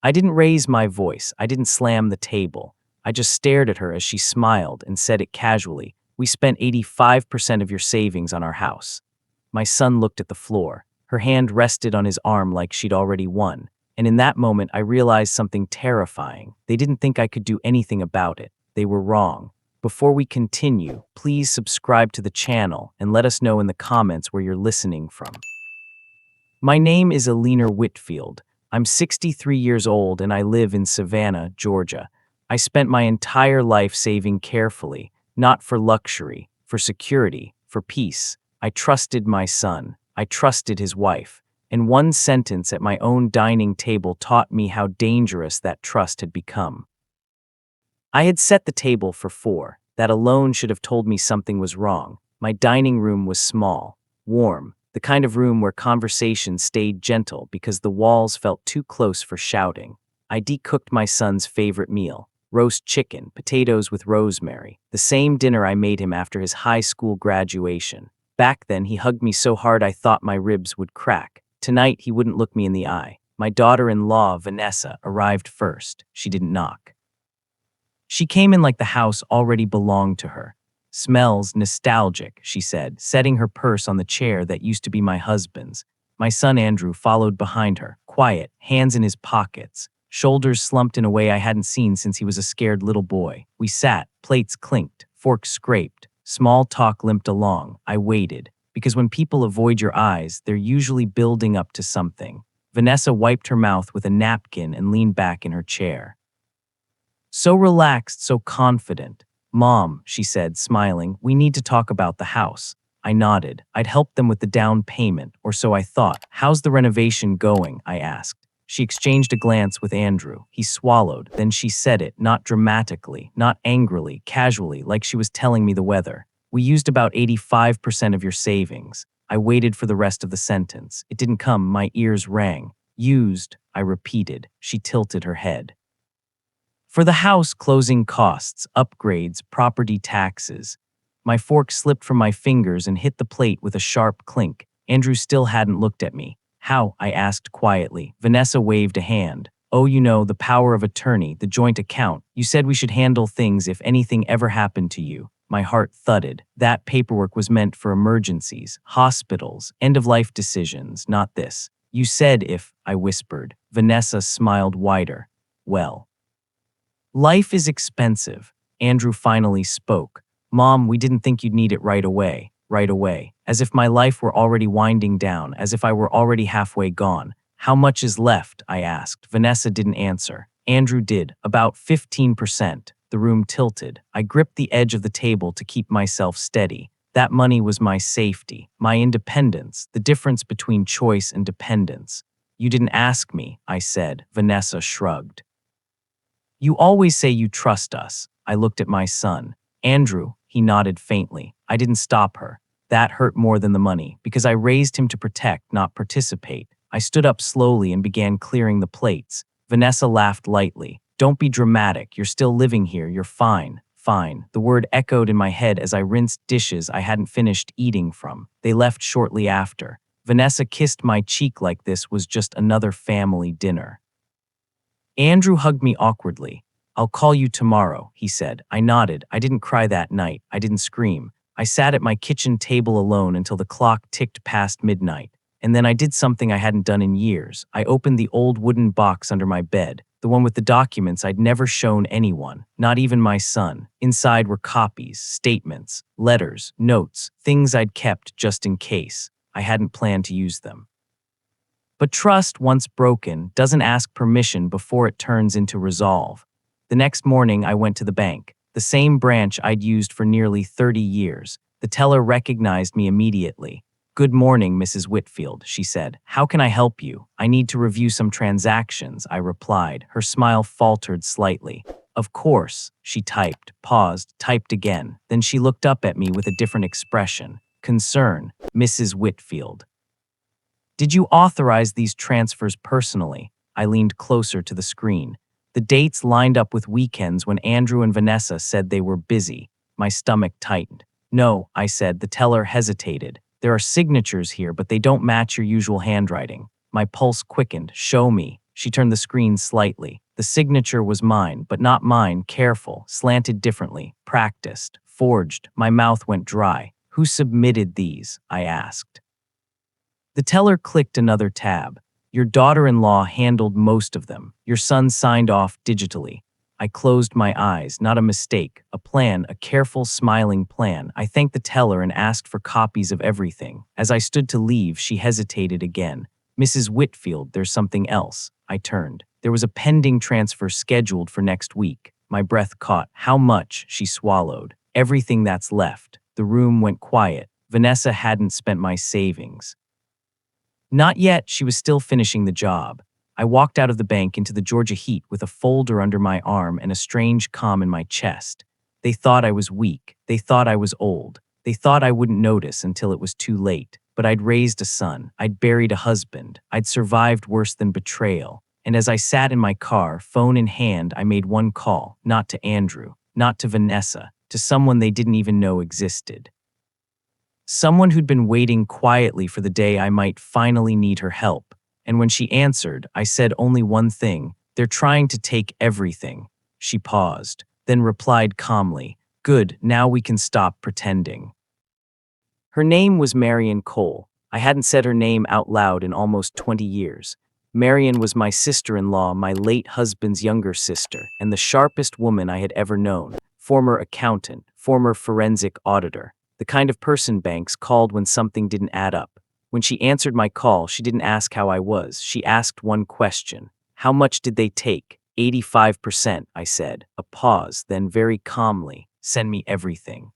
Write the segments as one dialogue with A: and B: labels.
A: I didn't raise my voice. I didn't slam the table. I just stared at her as she smiled and said it casually. We spent 85% of your savings on our house. My son looked at the floor. Her hand rested on his arm like she'd already won. And in that moment, I realized something terrifying. They didn't think I could do anything about it. They were wrong. Before we continue, please subscribe to the channel and let us know in the comments where you're listening from. My name is Alina Whitfield. I'm 63 years old and I live in Savannah, Georgia. I spent my entire life saving carefully, not for luxury, for security, for peace. I trusted my son. I trusted his wife. And one sentence at my own dining table taught me how dangerous that trust had become. I had set the table for 4. That alone should have told me something was wrong. My dining room was small, warm, the kind of room where conversation stayed gentle because the walls felt too close for shouting. I decooked my son's favorite meal, roast chicken, potatoes with rosemary, the same dinner I made him after his high school graduation. Back then, he hugged me so hard I thought my ribs would crack. Tonight, he wouldn't look me in the eye. My daughter-in-law, Vanessa, arrived first. She didn't knock. She came in like the house already belonged to her. "Smells nostalgic," she said, setting her purse on the chair that used to be my husband's. My son Andrew followed behind her, quiet, hands in his pockets, shoulders slumped in a way I hadn't seen since he was a scared little boy. We sat, plates clinked, forks scraped, small talk limped along. I waited, because when people avoid your eyes, they're usually building up to something. Vanessa wiped her mouth with a napkin and leaned back in her chair. So relaxed, so confident. "Mom," she said, smiling, "we need to talk about the house." I nodded. I'd helped them with the down payment, or so I thought. "How's the renovation going?" I asked. She exchanged a glance with Andrew. He swallowed, then she said it, not dramatically, not angrily, casually, like she was telling me the weather. "We used about 85% of your savings." I waited for the rest of the sentence. It didn't come. My ears rang. "Used," I repeated. She tilted her head. "For the house, closing costs, upgrades, property taxes." My fork slipped from my fingers and hit the plate with a sharp clink. Andrew still hadn't looked at me. "How?" I asked quietly. Vanessa waved a hand. "Oh, you know, the power of attorney, the joint account. You said we should handle things if anything ever happened to you." My heart thudded. That paperwork was meant for emergencies, hospitals, end-of-life decisions, not this. "You said if," I whispered. Vanessa smiled wider. "Well, life is expensive." Andrew finally spoke. "Mom, we didn't think you'd need it right away." Right away. As if my life were already winding down, as if I were already halfway gone. "How much is left?" I asked. Vanessa didn't answer. Andrew did. "About 15%. The room tilted. I gripped the edge of the table to keep myself steady. That money was my safety, my independence, the difference between choice and dependence. "You didn't ask me," I said. Vanessa shrugged. "You always say you trust us." I looked at my son. "Andrew," he nodded faintly. I didn't stop her. That hurt more than the money, because I raised him to protect, not participate. I stood up slowly and began clearing the plates. Vanessa laughed lightly. "Don't be dramatic. You're still living here. You're fine." "Fine." The word echoed in my head as I rinsed dishes I hadn't finished eating from. They left shortly after. Vanessa kissed my cheek like this was just another family dinner. Andrew hugged me awkwardly. "I'll call you tomorrow," he said. I nodded. I didn't cry that night. I didn't scream. I sat at my kitchen table alone until the clock ticked past midnight. And then I did something I hadn't done in years. I opened the old wooden box under my bed, the one with the documents I'd never shown anyone, not even my son. Inside were copies, statements, letters, notes, things I'd kept just in case. I hadn't planned to use them. But trust, once broken, doesn't ask permission before it turns into resolve. The next morning, I went to the bank, the same branch I'd used for nearly 30 years. The teller recognized me immediately. "Good morning, Mrs. Whitfield," she said. "How can I help you?" "I need to review some transactions," I replied. Her smile faltered slightly. "Of course," she typed, paused, typed again. Then she looked up at me with a different expression. "Concern, Mrs. Whitfield. Did you authorize these transfers personally?" I leaned closer to the screen. The dates lined up with weekends when Andrew and Vanessa said they were busy. My stomach tightened. "No," I said. The teller hesitated. "There are signatures here, but they don't match your usual handwriting." My pulse quickened. "Show me." She turned the screen slightly. The signature was mine, but not mine, careful, slanted differently, practiced, forged. My mouth went dry. Who submitted these? I asked. The teller clicked another tab. Your daughter-in-law handled most of them. Your son signed off digitally. I closed my eyes. Not a mistake. A plan, a careful, smiling plan. I thanked the teller and asked for copies of everything. As I stood to leave, she hesitated again. Mrs. Whitfield, there's something else. I turned. There was a pending transfer scheduled for next week. My breath caught. How much? She swallowed. Everything that's left. The room went quiet. Vanessa hadn't spent my savings. Not yet, she was still finishing the job. I walked out of the bank into the Georgia heat with a folder under my arm and a strange calm in my chest. They thought I was weak. They thought I was old. They thought I wouldn't notice until it was too late. But I'd raised a son. I'd buried a husband. I'd survived worse than betrayal. And as I sat in my car, phone in hand, I made one call, not to Andrew, not to Vanessa, to someone they didn't even know existed. Someone who'd been waiting quietly for the day I might finally need her help. And when she answered, I said only one thing: they're trying to take everything. She paused, then replied calmly, good, now we can stop pretending. Her name was Marion Cole. I hadn't said her name out loud in almost 20 years. Marion was my sister-in-law, my late husband's younger sister, and the sharpest woman I had ever known. Former accountant, former forensic auditor. The kind of person banks called when something didn't add up. When she answered my call, she didn't ask how I was. She asked one question. How much did they take? 85%, I said. A pause, then very calmly, send me everything.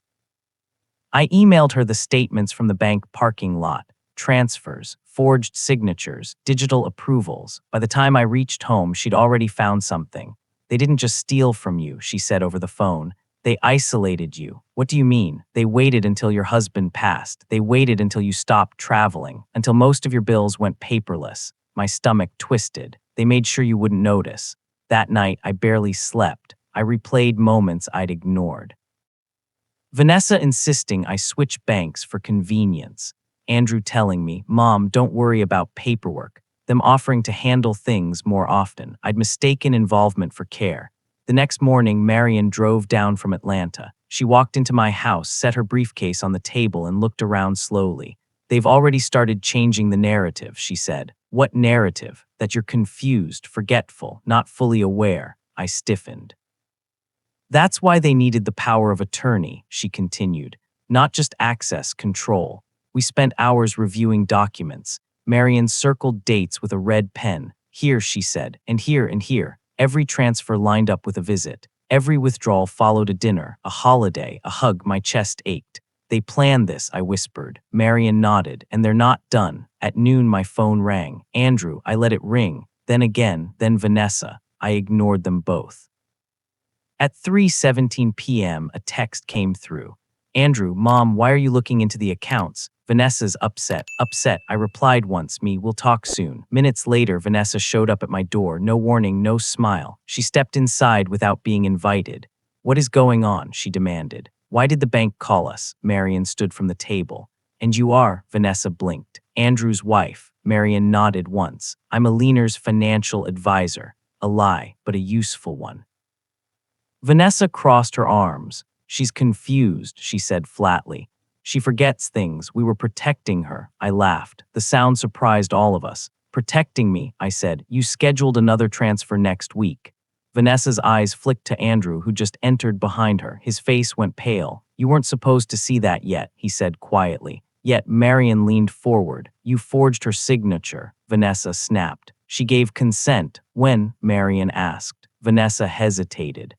A: I emailed her the statements from the bank parking lot, transfers, forged signatures, digital approvals. By the time I reached home, she'd already found something. They didn't just steal from you, she said over the phone. They isolated you. What do you mean? They waited until your husband passed. They waited until you stopped traveling, until most of your bills went paperless. My stomach twisted. They made sure you wouldn't notice. That night, I barely slept. I replayed moments I'd ignored. Vanessa insisting I switch banks for convenience. Andrew telling me, Mom, don't worry about paperwork. Them offering to handle things more often. I'd mistaken involvement for care. The next morning, Marion drove down from Atlanta. She walked into my house, set her briefcase on the table, and looked around slowly. They've already started changing the narrative, she said. What narrative? That you're confused, forgetful, not fully aware. I stiffened. That's why they needed the power of attorney, she continued. Not just access, control. We spent hours reviewing documents. Marion circled dates with a red pen. Here, she said, and here and here. Every transfer lined up with a visit. Every withdrawal followed a dinner, a holiday, a hug. My chest ached. They planned this, I whispered. Marion nodded, and they're not done. At noon, my phone rang. Andrew, I let it ring. Then again, then Vanessa. I ignored them both. At 3:17 p.m., a text came through. Andrew, Mom, why are you looking into the accounts? Vanessa's upset. Upset, I replied once, we'll talk soon. Minutes later, Vanessa showed up at my door, no warning, no smile. She stepped inside without being invited. What is going on? She demanded. Why did the bank call us? Marion stood from the table. And you are, Vanessa blinked. Andrew's wife. Marion nodded once. I'm Alina's financial advisor. A lie, but a useful one. Vanessa crossed her arms. She's confused, she said flatly. She forgets things. We were protecting her. I laughed. The sound surprised all of us. Protecting me, I said. You scheduled another transfer next week. Vanessa's eyes flicked to Andrew, who just entered behind her. His face went pale. You weren't supposed to see that yet, he said quietly. Yet Marion leaned forward. You forged her signature, Vanessa snapped. She gave consent. When? Marion asked. Vanessa hesitated.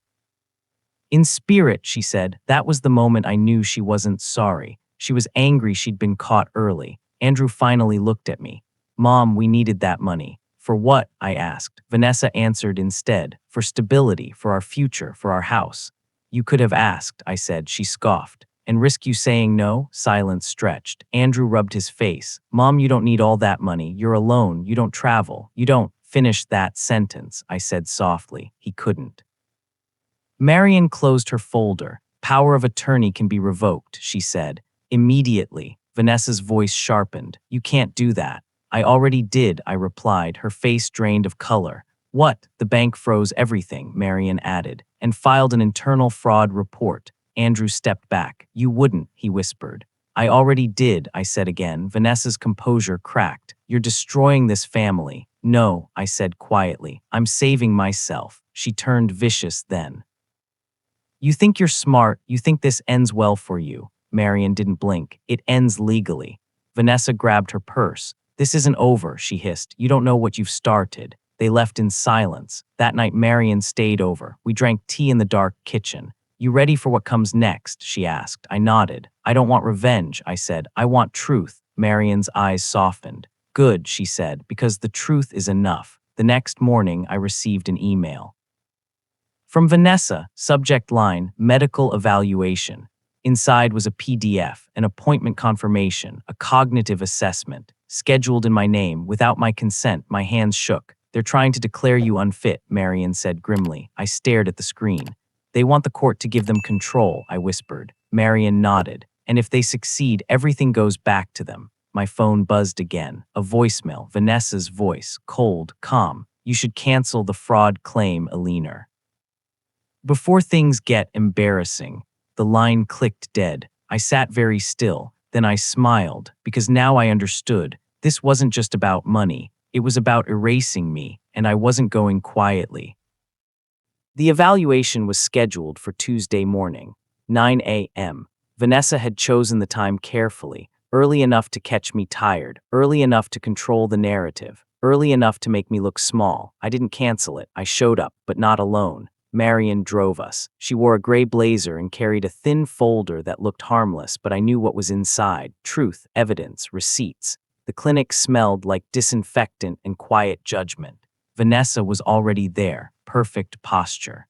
A: In spirit, she said. That was the moment I knew she wasn't sorry. She was angry she'd been caught early. Andrew finally looked at me. Mom, we needed that money. For what? I asked. Vanessa answered instead. For stability, for our future, for our house. You could have asked, I said. She scoffed. And risk you saying no? Silence stretched. Andrew rubbed his face. Mom, you don't need all that money. You're alone. You don't travel. You don't finish that sentence, I said softly. He couldn't. Marion closed her folder. Power of attorney can be revoked, she said. Immediately, Vanessa's voice sharpened. You can't do that. I already did, I replied, her face drained of color. What? The bank froze everything, Marion added, and filed an internal fraud report. Andrew stepped back. You wouldn't, he whispered. I already did, I said again. Vanessa's composure cracked. You're destroying this family. No, I said quietly. I'm saving myself. She turned vicious then. You think you're smart, you think this ends well for you. Marion didn't blink. It ends legally. Vanessa grabbed her purse. This isn't over, she hissed. You don't know what you've started. They left in silence. That night Marion stayed over. We drank tea in the dark kitchen. You ready for what comes next? She asked. I nodded. I don't want revenge, I said. I want truth. Marion's eyes softened. Good, she said, because the truth is enough. The next morning I received an email. From Vanessa, subject line, medical evaluation. Inside was a PDF, an appointment confirmation, a cognitive assessment. Scheduled in my name, without my consent, my hands shook. They're trying to declare you unfit, Marion said grimly. I stared at the screen. They want the court to give them control, I whispered. Marion nodded. And if they succeed, everything goes back to them. My phone buzzed again. A voicemail, Vanessa's voice, cold, calm. You should cancel the fraud claim, Alina. Before things get embarrassing, the line clicked dead. I sat very still. Then I smiled, because now I understood. This wasn't just about money. It was about erasing me, and I wasn't going quietly. The evaluation was scheduled for Tuesday morning, 9 a.m. Vanessa had chosen the time carefully, early enough to catch me tired, early enough to control the narrative, early enough to make me look small. I didn't cancel it. I showed up, but not alone. Marion drove us. She wore a gray blazer and carried a thin folder that looked harmless, but I knew what was inside. Truth, evidence, receipts. The clinic smelled like disinfectant and quiet judgment. Vanessa was already there, perfect posture.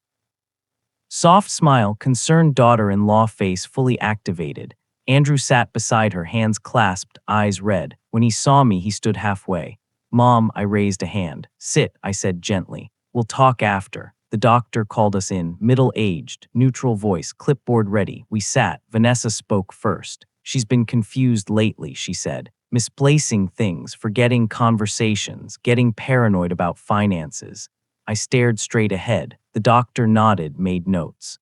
A: Soft smile, concerned daughter-in-law face fully activated. Andrew sat beside her, hands clasped, eyes red. When he saw me, he stood halfway. Mom, I raised a hand. Sit, I said gently. We'll talk after. The doctor called us in, middle-aged, neutral voice, clipboard ready. We sat. Vanessa spoke first. She's been confused lately, she said. Misplacing things, forgetting conversations, getting paranoid about finances. I stared straight ahead. The doctor nodded, made notes.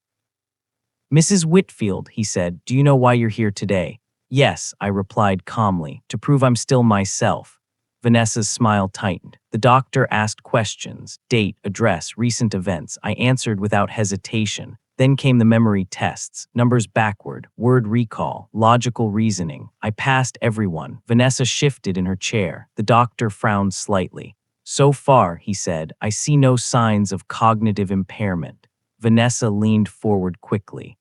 A: Mrs. Whitfield, he said, do you know why you're here today? Yes, I replied calmly, to prove I'm still myself. Vanessa's smile tightened. The doctor asked questions, date, address, recent events. I answered without hesitation. Then came the memory tests, numbers backward, word recall, logical reasoning. I passed everyone. Vanessa shifted in her chair. The doctor frowned slightly. So far, he said, I see no signs of cognitive impairment. Vanessa leaned forward quickly.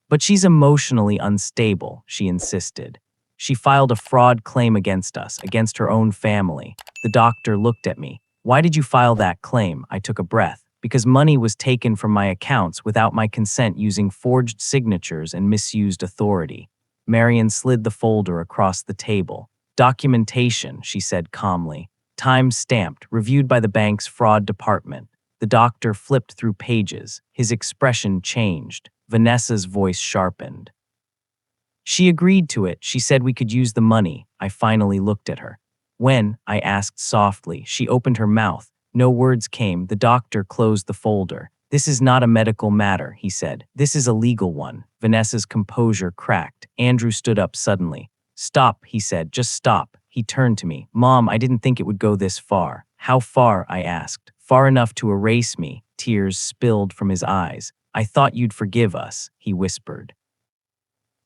A: But she's emotionally unstable, she insisted. She filed a fraud claim against us, against her own family. The doctor looked at me. Why did you file that claim? I took a breath. Because money was taken from my accounts without my consent using forged signatures and misused authority. Marion slid the folder across the table. Documentation, she said calmly. Time stamped, reviewed by the bank's fraud department. The doctor flipped through pages. His expression changed. Vanessa's voice sharpened. She agreed to it. She said we could use the money. I finally looked at her. When? I asked softly. She opened her mouth. No words came. The doctor closed the folder. This is not a medical matter, he said. This is a legal one. Vanessa's composure cracked. Andrew stood up suddenly. Stop, he said. Just stop. He turned to me. Mom, I didn't think it would go this far. How far? I asked. Far enough to erase me. Tears spilled from his eyes. I thought you'd forgive us, he whispered.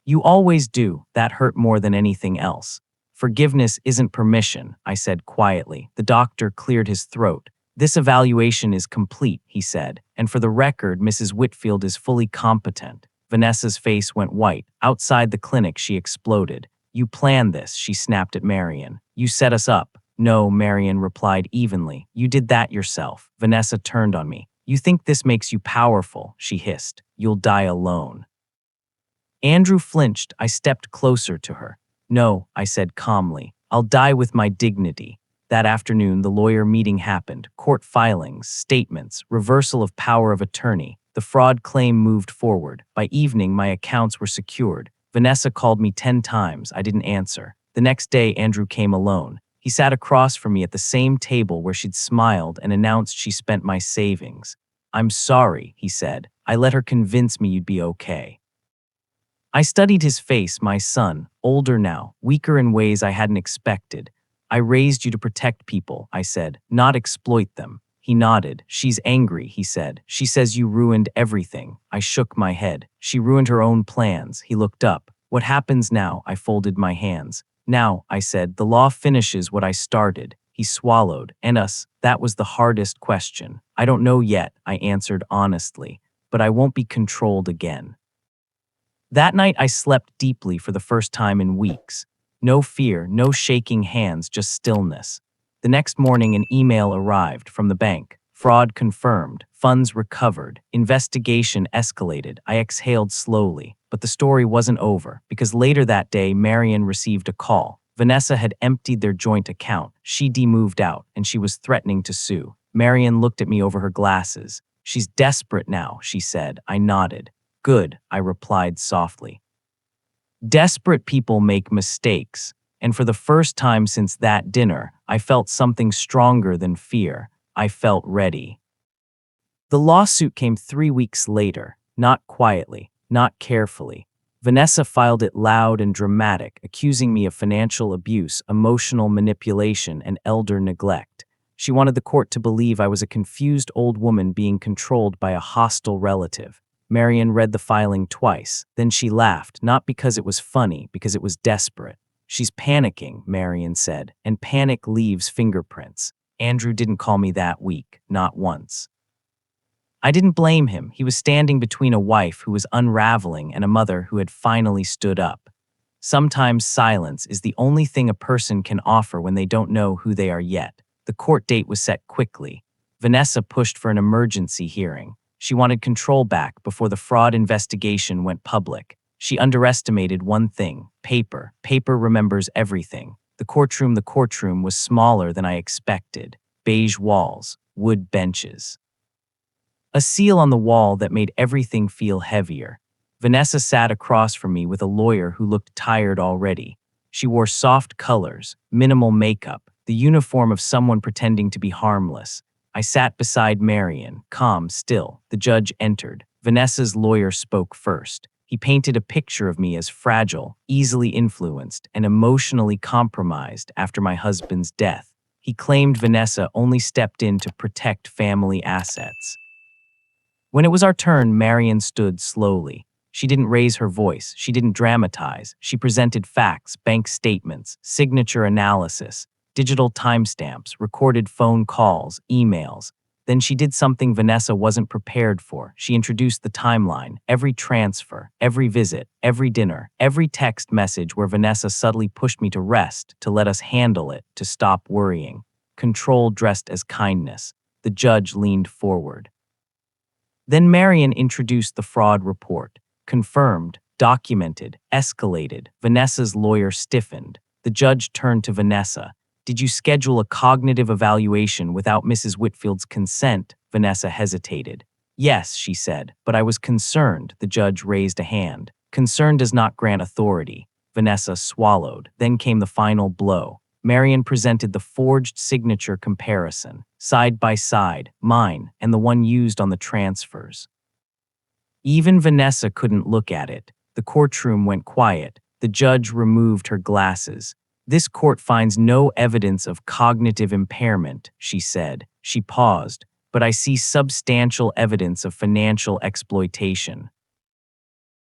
A: You always do. That hurt more than anything else. Forgiveness isn't permission, I said quietly. The doctor cleared his throat. This evaluation is complete, he said, and for the record, Mrs. Whitfield is fully competent. Vanessa's face went white. Outside the clinic, she exploded. You planned this, she snapped at Marion. You set us up. No, Marion replied evenly. You did that yourself. Vanessa turned on me. You think this makes you powerful, she hissed. You'll die alone. Andrew flinched. I stepped closer to her. No, I said calmly. I'll die with my dignity. That afternoon, the lawyer meeting happened. Court filings, statements, reversal of power of attorney. The fraud claim moved forward. By evening, my accounts were secured. Vanessa called me 10 times. I didn't answer. The next day, Andrew came alone. He He sat across from me at the same table where she'd smiled and announced she spent my savings. "I'm sorry," he said. "I let her convince me you'd be okay." I studied his face, my son, older now, weaker in ways I hadn't expected. "I raised you to protect people," I said, "not exploit them." He nodded. "She's angry," he said. "She says you ruined everything." I shook my head. "She ruined her own plans." He looked up. "What happens now?" I folded my hands. "Now," I said, "the law finishes what I started." He swallowed. "And us?" That was the hardest question. "I don't know yet," I answered honestly, "but I won't be controlled again." That night I slept deeply for the first time in weeks. No fear, no shaking hands, just stillness. The next morning an email arrived from the bank. Fraud confirmed, funds recovered, investigation escalated. I exhaled slowly, but the story wasn't over, because later that day Marion received a call. Vanessa had emptied their joint account. She moved out, and she was threatening to sue. Marion looked at me over her glasses. "She's desperate now," she said. I nodded. "Good," I replied softly. Desperate people make mistakes, and for the first time since that dinner, I felt something stronger than fear. I felt ready. The lawsuit came 3 weeks later, not quietly, not carefully. Vanessa filed it loud and dramatic, accusing me of financial abuse, emotional manipulation, and elder neglect. She wanted the court to believe I was a confused old woman being controlled by a hostile relative. Marion read the filing twice. Then she laughed, not because it was funny, because it was desperate. "She's panicking," Marion said, "and panic leaves fingerprints." Andrew didn't call me that week, not once. I didn't blame him. He was standing between a wife who was unraveling and a mother who had finally stood up. Sometimes silence is the only thing a person can offer when they don't know who they are yet. The court date was set quickly. Vanessa pushed for an emergency hearing. She wanted control back before the fraud investigation went public. She underestimated one thing: paper. Paper remembers everything. The courtroom was smaller than I expected. Beige walls, wood benches. A seal on the wall that made everything feel heavier. Vanessa sat across from me with a lawyer who looked tired already. She wore soft colors, minimal makeup, the uniform of someone pretending to be harmless. I sat beside Marion, calm, still. The judge entered. Vanessa's lawyer spoke first. He painted a picture of me as fragile, easily influenced, and emotionally compromised after my husband's death. He claimed Vanessa only stepped in to protect family assets. When it was our turn, Marion stood slowly. She didn't raise her voice. She didn't dramatize. She presented facts, bank statements, signature analysis, digital timestamps, recorded phone calls, emails. Then she did something Vanessa wasn't prepared for. She introduced the timeline, every transfer, every visit, every dinner, every text message where Vanessa subtly pushed me to rest, to let us handle it, to stop worrying. Control dressed as kindness. The judge leaned forward. Then Marion introduced the fraud report. Confirmed, documented, escalated. Vanessa's lawyer stiffened. The judge turned to Vanessa. "Did you schedule a cognitive evaluation without Mrs. Whitfield's consent?" Vanessa hesitated. "Yes," she said, "but I was concerned." The judge raised a hand. "Concern does not grant authority." Vanessa swallowed. Then came the final blow. Marion presented the forged signature comparison, side by side, mine and the one used on the transfers. Even Vanessa couldn't look at it. The courtroom went quiet. The judge removed her glasses. "This court finds no evidence of cognitive impairment," she said. She paused. "But I see substantial evidence of financial exploitation."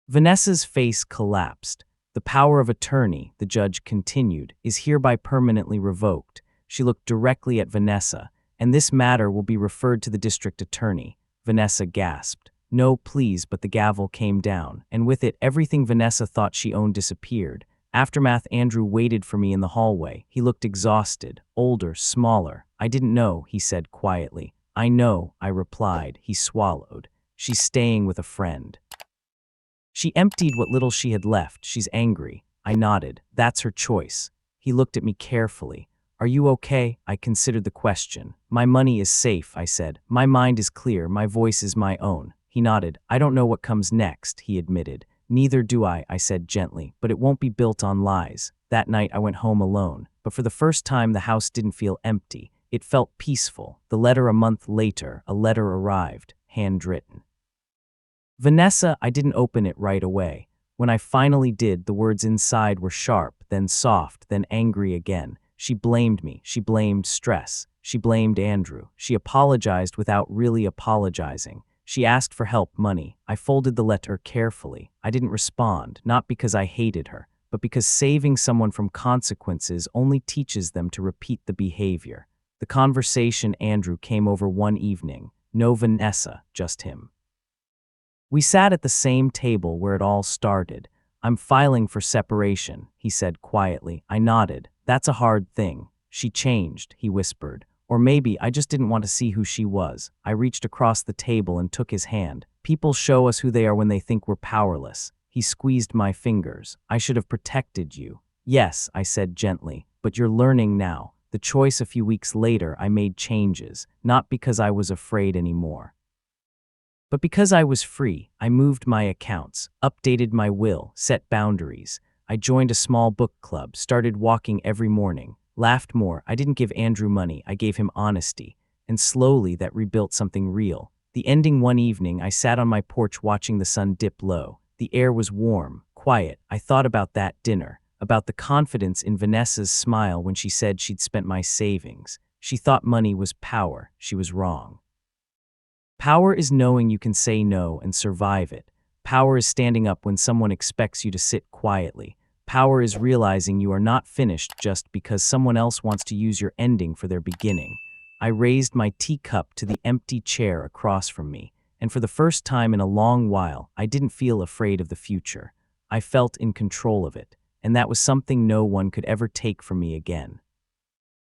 A: Vanessa's face collapsed. "The power of attorney," the judge continued, "is hereby permanently revoked." She looked directly at Vanessa. "And this matter will be referred to the district attorney." Vanessa gasped. "No, please," but the gavel came down, and with it everything Vanessa thought she owned disappeared. Aftermath. Andrew waited for me in the hallway. He looked exhausted, older, smaller. "I didn't know," he said quietly. "I know," I replied. He swallowed. "She's staying with a friend. She emptied what little she had left. She's angry." I nodded. "That's her choice." He looked at me carefully. "Are you okay?" I considered the question. "My money is safe," I said. "My mind is clear. My voice is my own." He nodded. "I don't know what comes next," he admitted. Neither do I said gently, but it won't be built on lies. That night I went home alone, but for the first time the house didn't feel empty. It felt peaceful. The letter a month later, a letter arrived, handwritten. Vanessa, I didn't open it right away. When I finally did, the words inside were sharp, then soft, then angry again. She blamed me. She blamed stress. She blamed Andrew. She apologized without really apologizing. She asked for help, money. I folded the letter carefully. I didn't respond, not because I hated her, but because saving someone from consequences only teaches them to repeat the behavior. The conversation Andrew came over one evening. No Vanessa, just him. We sat at the same table where it all started. I'm filing for separation, he said quietly. I nodded. That's a hard thing. She changed, he whispered. Or maybe I just didn't want to see who she was. I reached across the table and took his hand. People show us who they are when they think we're powerless. He squeezed my fingers. I should have protected you. Yes, I said gently, but you're learning now. The choice a few weeks later, I made changes, not because I was afraid anymore, but because I was free. I moved my accounts, updated my will, set boundaries. I joined a small book club, started walking every morning, laughed more. I didn't give Andrew money, I gave him honesty. And slowly that rebuilt something real. The ending one evening, I sat on my porch watching the sun dip low. The air was warm, quiet. I thought about that dinner, about the confidence in Vanessa's smile when she said she'd spent my savings. She thought money was power. She was wrong. Power is knowing you can say no and survive it. Power is standing up when someone expects you to sit quietly. Power is realizing you are not finished just because someone else wants to use your ending for their beginning. I raised my teacup to the empty chair across from me, and for the first time in a long while, I didn't feel afraid of the future. I felt in control of it, and that was something no one could ever take from me again.